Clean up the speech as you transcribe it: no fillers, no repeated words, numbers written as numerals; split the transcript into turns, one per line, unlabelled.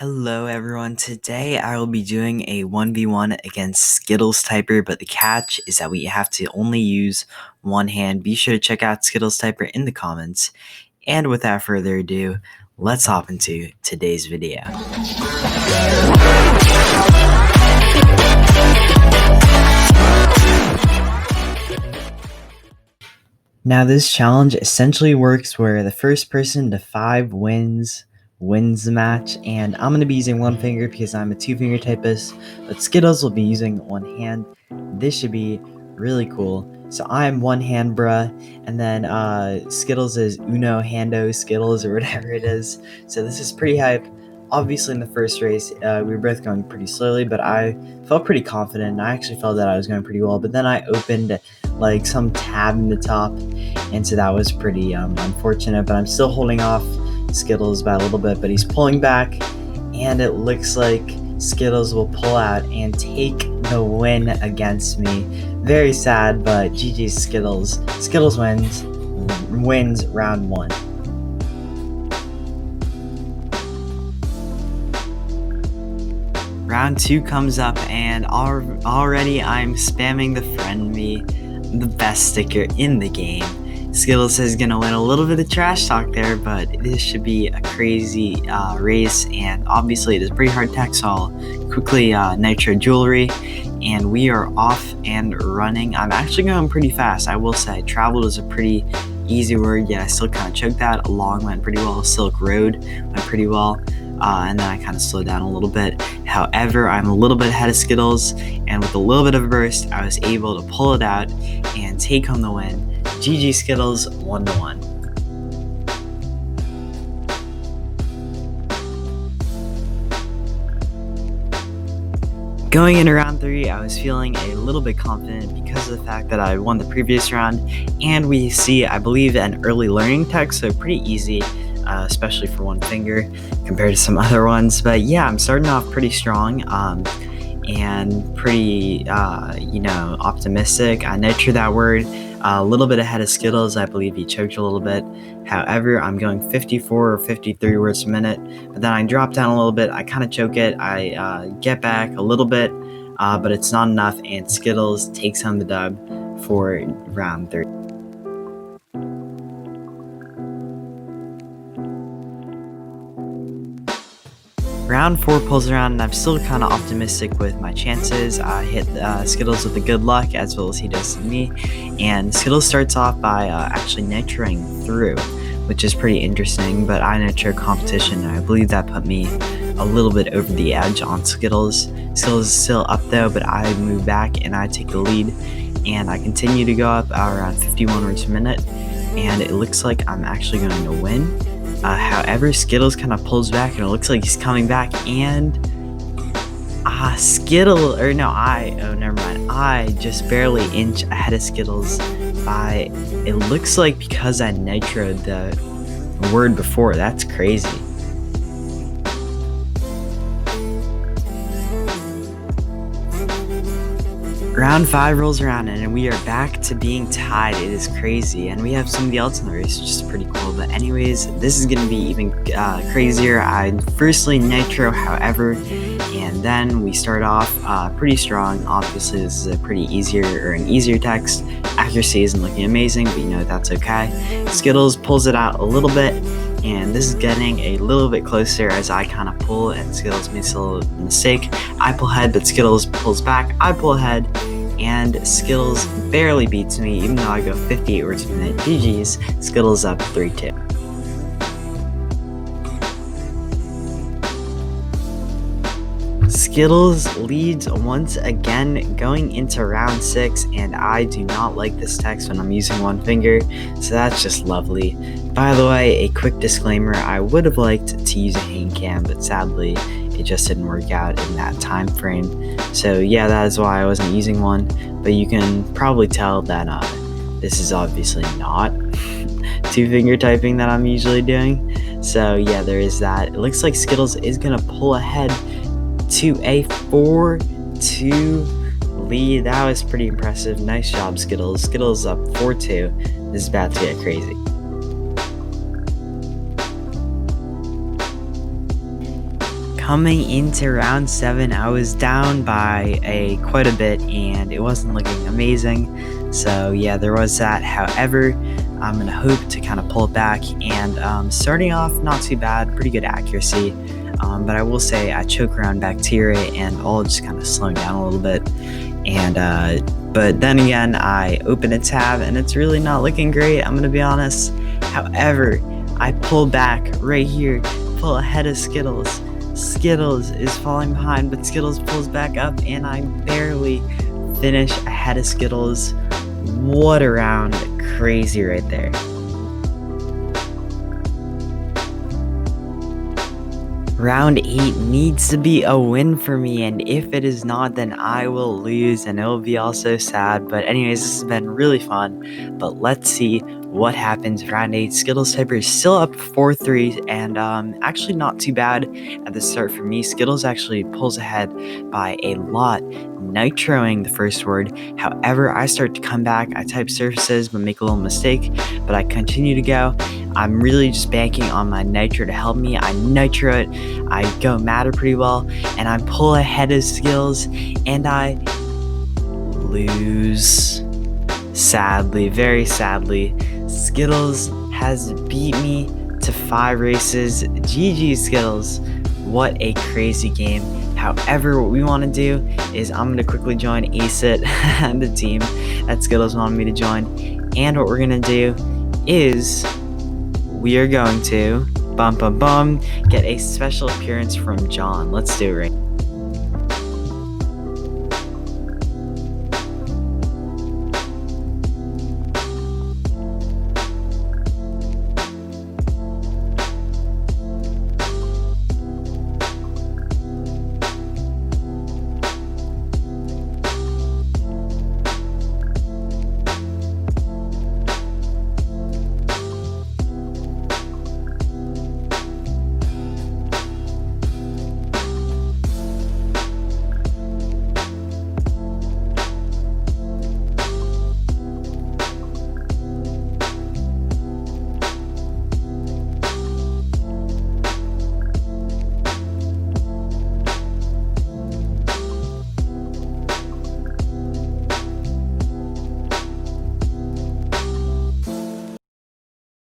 Hello everyone, today I will be doing a 1v1 against Skittles Typer, but the catch is that we have to only use one hand. Be sure to check out Skittles Typer in the comments, and without further ado, let's hop into today's video. Now this challenge essentially works where the first person to 5 wins the match, and I'm going to be using one finger because I'm a 2-finger typist, but Skittles will be using one hand. This should be really cool. So I'm one hand bruh, and then Skittles is uno hando Skittles or whatever it is. So this is pretty hype. Obviously in the first race, we were both going pretty slowly, but I felt pretty confident, and I actually felt that I was going pretty well, but then I opened like some tab in the top, and so that was pretty unfortunate, but I'm still holding off Skittles by a little bit, but he's pulling back, and it looks like Skittles will pull out and take the win against me. Very sad, but GG's Skittles. Skittles wins round 1. Round 2 comes up, and already I'm spamming the friend me, the best sticker in the game. Skittles is gonna win a little bit of trash talk there, but this should be a crazy race, and obviously it is pretty hard tech, so I'll quickly Nitro jewelry, and we are off and running. I'm actually going pretty fast, I will say. Traveled is a pretty easy word, yeah, I still kind of choked that. Along went pretty well, Silk Road went pretty well. And then I kind of slowed down a little bit. However, I'm a little bit ahead of Skittles, and with a little bit of a burst, I was able to pull it out and take home the win. GG Skittles, 1-1. Going into round 3, I was feeling a little bit confident because of the fact that I won the previous round, and we see, I believe, an early learning tech, so pretty easy. Especially for one finger compared to some other ones, but yeah, I'm starting off pretty strong and pretty optimistic. I nitro that word a little bit ahead of Skittles. I believe he choked a little bit. However, I'm going 54 or 53 words a minute, but then I drop down a little bit. I kind of choke it. I get back a little bit, but it's not enough, and Skittles takes home the dub for round 3. Round 4 pulls around, and I'm still kind of optimistic with my chances. I hit Skittles with the good luck, as well as he does to me. And Skittles starts off by actually nitroing through, which is pretty interesting, but I nitro competition, and I believe that put me a little bit over the edge on Skittles. Skittles is still up though, but I move back and I take the lead, and I continue to go up around 51 words a minute, and it looks like I'm actually going to win. However, Skittles kind of pulls back, and it looks like he's coming back, and I just barely inch ahead of Skittles by, it looks like, because I nitroed the word before. That's crazy. Round 5 rolls around, and we are back to being tied. It is crazy, and we have somebody else in the race, which is pretty cool. But anyways, this is going to be even crazier. I firstly nitro, however, and then we start off pretty strong. Obviously, this is an easier text. Accuracy isn't looking amazing, but that's okay. Skittles pulls it out a little bit, and this is getting a little bit closer as I kind of pull, and Skittles makes a little mistake. I pull ahead, but Skittles pulls back. I pull ahead, and Skittles barely beats me, even though I go 58 words per minute. GG's, Skittles up 3-2. Skittles leads once again going into round 6, and I do not like this text when I'm using one finger, so that's just lovely. By the way, a quick disclaimer, I would have liked to use a hand cam, but sadly it just didn't work out in that time frame. So yeah, that is why I wasn't using one, but you can probably tell that this is obviously not 2-finger typing that I'm usually doing. So yeah, there is that. It looks like Skittles is gonna pull ahead to a 4-2 lead. That was pretty impressive. Nice job, Skittles. Skittles up 4-2. This is about to get crazy. coming into round 7, I was down by quite a bit, and it wasn't looking amazing. So yeah, there was that. However, I'm gonna hope to kind of pull it back, and starting off not too bad, pretty good accuracy. But I will say I choke around bacteria, and all just kind of slowing down a little bit. And but then again, I open a tab, and it's really not looking great, I'm gonna be honest. However, I pull back right here, pull ahead of Skittles. Skittles is falling behind, but Skittles pulls back up, and I barely finish ahead of Skittles. What a round. Crazy right there. Round 8 needs to be a win for me, and if it is not, then I will lose, and it will be also sad. But anyways, this has been really fun, but let's see what happens. Round 8, Skittles Typer is still up 4-3, and actually not too bad at the start for me. Skittles actually pulls ahead by a lot, nitroing the first word. However, I start to come back. I type surfaces but make a little mistake, but I continue to go. I'm really just banking on my nitro to help me. I nitro it, I go matter pretty well, and I pull ahead of Skittles, and I lose. Sadly, very sadly, Skittles has beat me to 5 races. GG Skittles. What a crazy game. However, what we want to do is I'm going to quickly join ACIT, the team that Skittles wanted me to join. And what we're going to do is we are going to get a special appearance from John. Let's do it right.